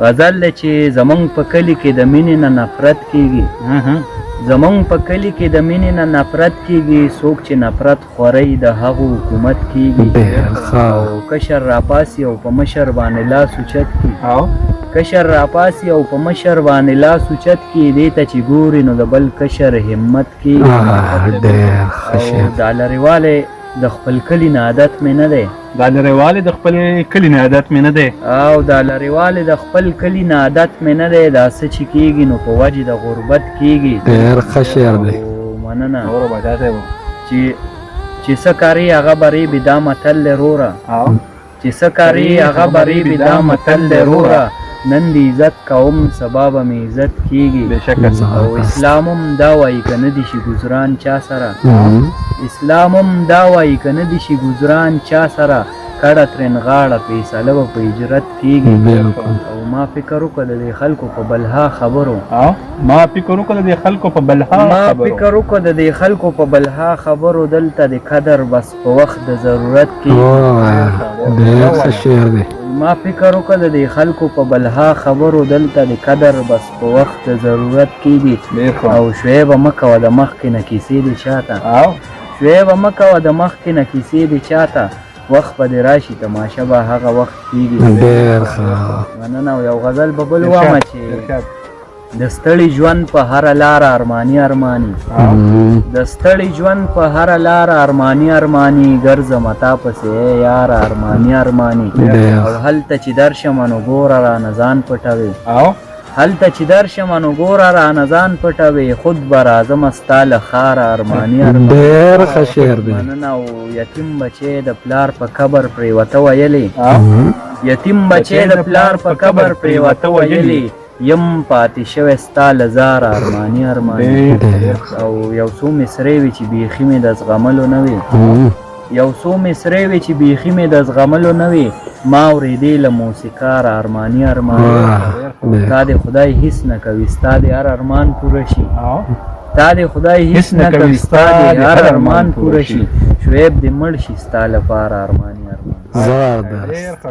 غزل دی چې زمونږ په کلي کې د مینې نه نفرت کېږي، زمونږ په کلي کې د مینې نه نفرت کېږي، څوک چې نفرت خوري د هغو حکومت کېږي. او کشر راپاسي او په مشر باندې لاس اوچت کړي، کشر راپاسي او په مشر باندې لاس اوچت کړي، دې ته چې ګوري نو د بل کشر همت کېږي. او دا لرېوالی د خپل کلي نه عادت مې نه دی، دا لرېوالی د خپل کلي نه عادت مې نه دی، او دا لرېوالی د خپل کلي نه عادت مې نه دی. دا څه چې کېږي نو په وجې د غربت کېږي. ډېر ښه شعر دی. مننه. نورو بچا صاحب چې څه کاري هغه بریبي دا متل دی روره، چې څه کاري هغه بریبي دا متل دی روره، نن د عزت کوم سبا به مې عزت کېږي. او اسلام هم دا وایي که نه دي شي ګزران چا سره، اسلام هم دا وایي که نه دي شي ګزران چا سره، کډه ترېن غاړه فیصله به په هجرت کېږي. او ما فکر وکړه د دې خلکو په بلها خبرو، ما فکر وکړه د دې خلکو په بلها ما فکر وکړه د دې خلکو په بلها خبرو، دلته د قدر بس په وخت د ضرورت کې. ډېر ښه شعر دی. ما فکر وکړه د دې خلکو په بلها خبرو، دلته د قدر بس په وخت د ضرورت کېږي. او شعیبه مه کوه د مخکې نه کیسې دې چاته، شعیبه مه کوه د مخکې نه کیسې دې چاته، وخت به دې راشي تماشه به هغه وخت کېږي. ډېر ښه. مننه. او یو غزل به بل وامه چې د ستړي ژوند په هره لاره ارماني ارماني، د ستړي ژوند په هره لاره ارماني ارماني، ګرځم تا پسې یار ارماني ارماني. او هلته چې درشم نو ګوره رانه ځان پټوي، هلته چې درشم نو ګوره رانه ځان پټوي، خود به راځم ستا له ښاره ارماني ارماني. ډېر ښه شعر دی. مننه. او یتیم بچی د پلار په قبر پرېوته ویلې، یتیم بچی د پلار په قبر پرېوته ویلې، یم پاتې شوی ستا له زاره ارماني ارماني. او یو څو مصرې وي چې بیخي مې د زغملو نه وي، یو څو مصرې وي چې بیخي مې د زغملو نه وي، ما اورېدې له موسیقاره ارماني ارماني. تا دې خدای هیڅ نه کوي ستا دې هر ارمان پوره شي، تا دې خدای هیڅ نه کوي ستا دې هر ارمان پوره شي، شعیب دې مړ شي ستا لپاره ارماني ارماني. زبردست.